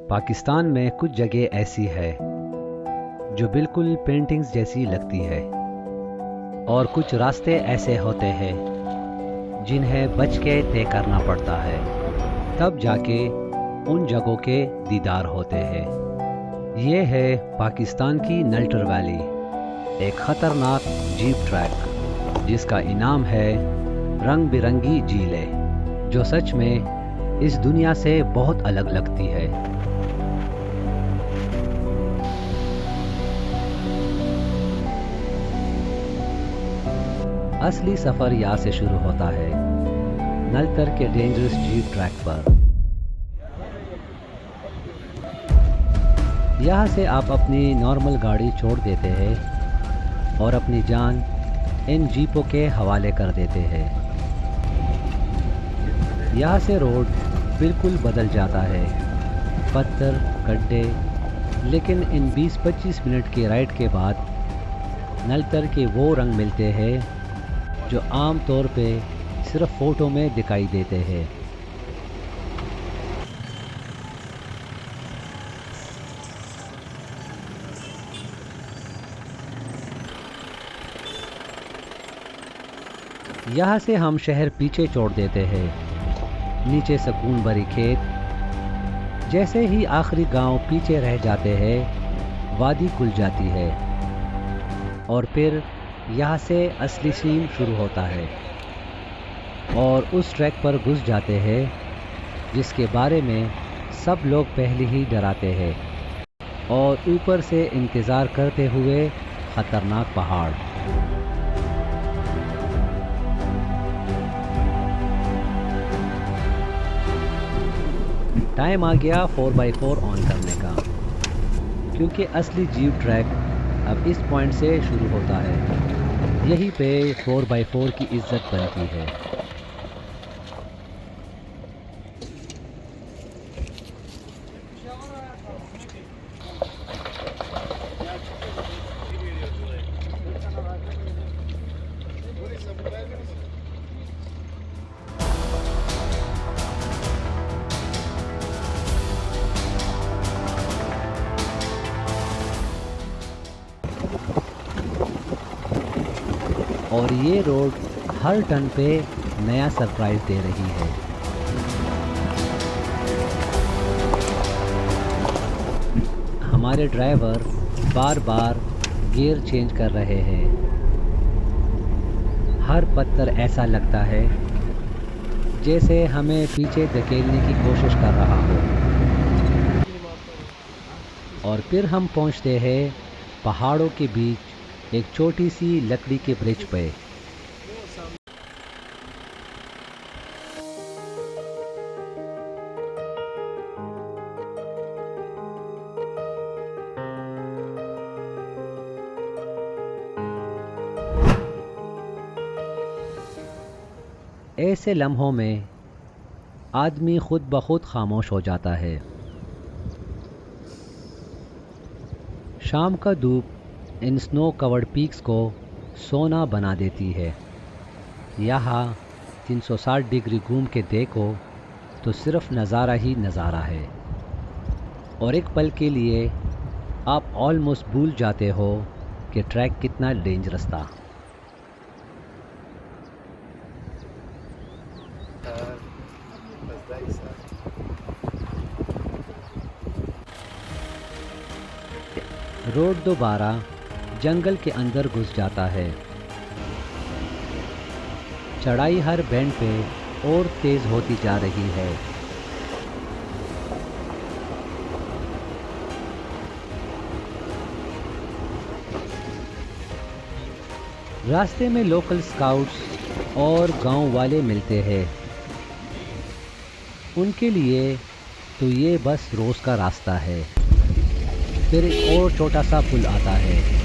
पाकिस्तान में कुछ जगह ऐसी है जो बिल्कुल पेंटिंग्स जैसी लगती है और कुछ रास्ते ऐसे होते हैं जिन्हें बच के तय करना पड़ता है, तब जाके उन जगहों के दीदार होते हैं। ये है पाकिस्तान की नल्टर वैली, एक ख़तरनाक जीप ट्रैक जिसका इनाम है रंग बिरंगी झीलें, जो सच में इस दुनिया से बहुत अलग लगती है। असली सफ़र यहाँ से शुरू होता है, नलतर के डेंजरस जीप ट्रैक पर। यहाँ से आप अपनी नॉर्मल गाड़ी छोड़ देते हैं और अपनी जान इन जीपों के हवाले कर देते हैं। यहाँ से रोड बिल्कुल बदल जाता है, पत्थर, गड्ढे, लेकिन इन 20-25 मिनट की राइड के बाद नलतर के वो रंग मिलते हैं जो आम तौर पे सिर्फ फ़ोटो में दिखाई देते हैं। यहाँ से हम शहर पीछे छोड़ देते हैं, नीचे सुकून भरी खेत। जैसे ही आखिरी गांव पीछे रह जाते हैं, वादी खुल जाती है और फिर यहाँ से असली सीन शुरू होता है और उस ट्रैक पर घुस जाते हैं जिसके बारे में सब लोग पहले ही डराते हैं, और ऊपर से इंतज़ार करते हुए ख़तरनाक पहाड़। टाइम आ गया 4x4 ऑन करने का, क्योंकि असली जीप ट्रैक अब इस पॉइंट से शुरू होता है। यहीं पे 4x4 की इज्जत बनती है। और ये रोड हर टर्न पे नया सरप्राइज़ दे रही है। हमारे ड्राइवर बार बार गियर चेंज कर रहे हैं। हर पत्थर ऐसा लगता है जैसे हमें पीछे धकेलने की कोशिश कर रहा हो। और फिर हम पहुंचते हैं पहाड़ों के बीच एक छोटी सी लकड़ी के ब्रिज पे। ऐसे लम्हों में आदमी खुद ब खुद खामोश हो जाता है। शाम का धूप इन स्नो कवर्ड पीक्स को सोना बना देती है। यहाँ 360 डिग्री घूम के देखो तो सिर्फ नज़ारा ही नज़ारा है, और एक पल के लिए आप ऑलमोस्ट भूल जाते हो कि ट्रैक कितना डेंजरस था। रोड दोबारा जंगल के अंदर घुस जाता है। चढ़ाई हर बेंड पे और तेज होती जा रही है। रास्ते में लोकल स्काउट्स और गांव वाले मिलते हैं। उनके लिए तो ये बस रोज़ का रास्ता है। फिर एक और छोटा सा पुल आता है।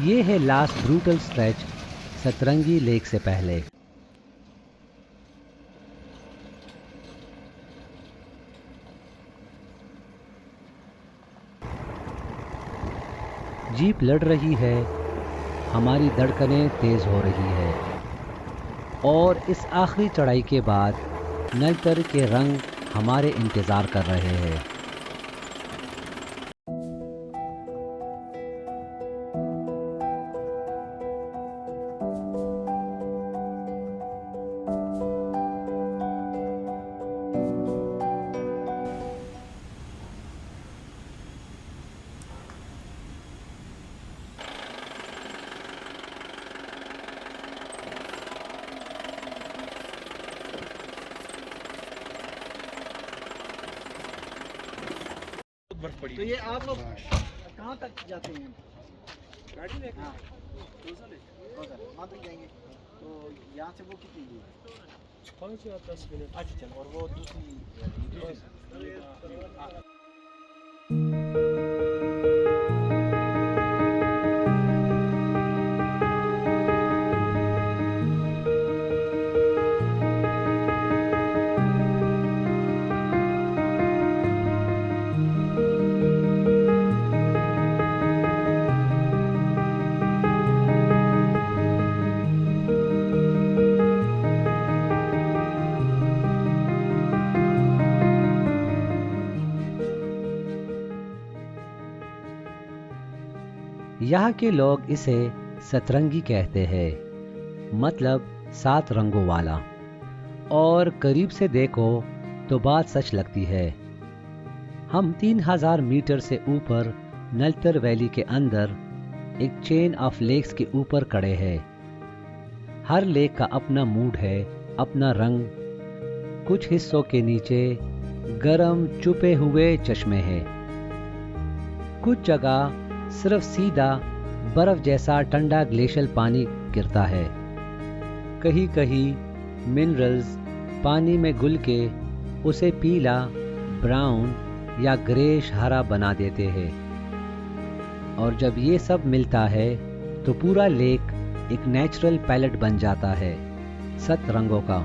ये है लास्ट ब्रूटल स्ट्रेच सतरंगी लेक से पहले। जीप लड़ रही है, हमारी धड़कनें तेज हो रही है और इस आखिरी चढ़ाई के बाद नलतर के रंग हमारे इंतज़ार कर रहे हैं। तो ये आप लोग कहाँ तक जाते हैं? गाड़ी लेके? हाँ, वहाँ तक जाएंगे। तो यहाँ से वो कितनी दूर? 5 या 10 मिनट। अच्छा चलो, और वो दूसरी यहाँ के लोग इसे सतरंगी कहते हैं, मतलब 7 रंगों वाला। और करीब से देखो तो बात सच लगती है। हम 3000 मीटर से ऊपर नलतर वैली के अंदर एक चेन ऑफ लेक्स के ऊपर खड़े हैं। हर लेक का अपना मूड है, अपना रंग। कुछ हिस्सों के नीचे गर्म छुपे हुए चश्मे हैं। कुछ जगह सिर्फ सीधा बर्फ जैसा ठंडा ग्लेशियल पानी गिरता है। कहीं कहीं मिनरल्स पानी में घुल के उसे पीला, ब्राउन या ग्रेश हरा बना देते हैं। और जब ये सब मिलता है तो पूरा लेक एक नेचुरल पैलेट बन जाता है, 7 रंगों का।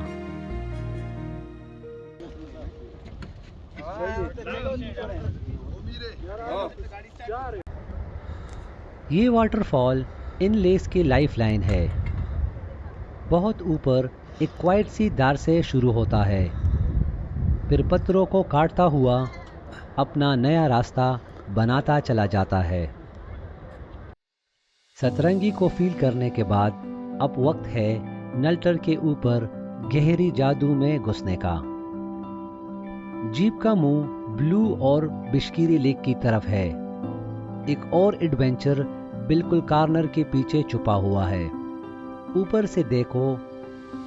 ये वाटरफॉल इन लेक्स की लाइफलाइन है। बहुत ऊपर एक क्वाइट सी धार से शुरू होता है, फिर पत्थरों को काटता हुआ अपना नया रास्ता बनाता चला जाता है। सतरंगी को फील करने के बाद अब वक्त है नलतर के ऊपर गहरी जादू में घुसने का। जीप का मुंह ब्लू और बिश्कीरी लेक की तरफ है। एक और एडवेंचर बिल्कुल कॉर्नर के पीछे छुपा हुआ है। ऊपर से देखो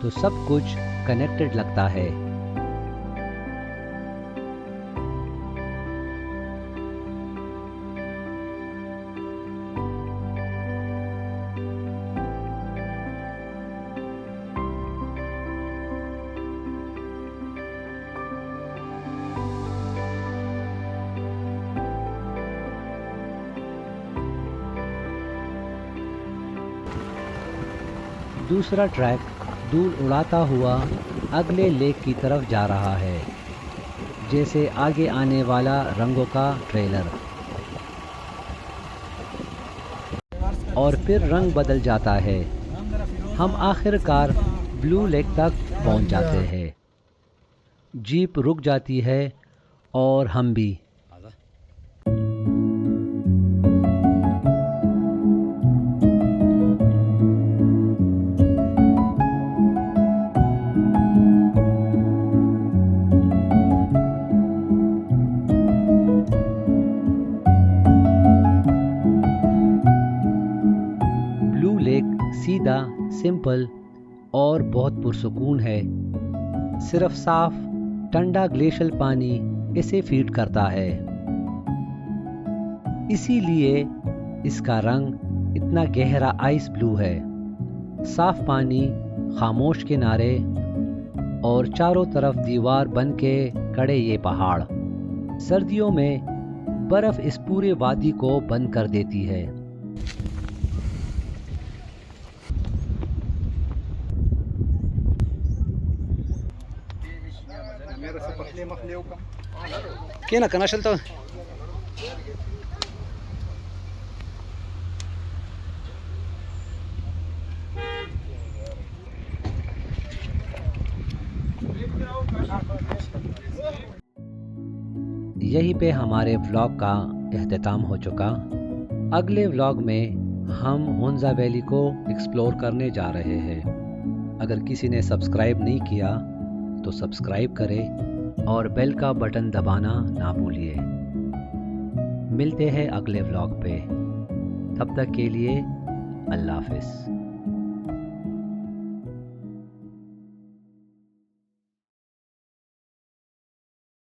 तो सब कुछ कनेक्टेड लगता है। दूसरा ट्रैक धूल उड़ाता हुआ अगले लेक की तरफ जा रहा है, जैसे आगे आने वाला रंगों का ट्रेलर। और फिर रंग बदल जाता है। हम आखिरकार ब्लू लेक तक पहुंच जाते हैं। जीप रुक जाती है और हम भी। सीधा, सिंपल और बहुत पुरसुकून है। सिर्फ साफ ठंडा ग्लेशियल पानी इसे फीड करता है, इसीलिए इसका रंग इतना गहरा आइस ब्लू है। साफ पानी, खामोश किनारे और चारों तरफ दीवार बन के खड़े ये पहाड़। सर्दियों में बर्फ इस पूरे वादी को बंद कर देती है। क्या ना करना चलता यहीं पे हमारे व्लॉग का इख्तिताम हो चुका। अगले व्लॉग में हम हुंजा वैली को एक्सप्लोर करने जा रहे हैं। अगर किसी ने सब्सक्राइब नहीं किया तो सब्सक्राइब करें और बेल का बटन दबाना ना भूलिए। मिलते हैं अगले व्लॉग पे, तब तक के लिए अल्लाह हाफिज़।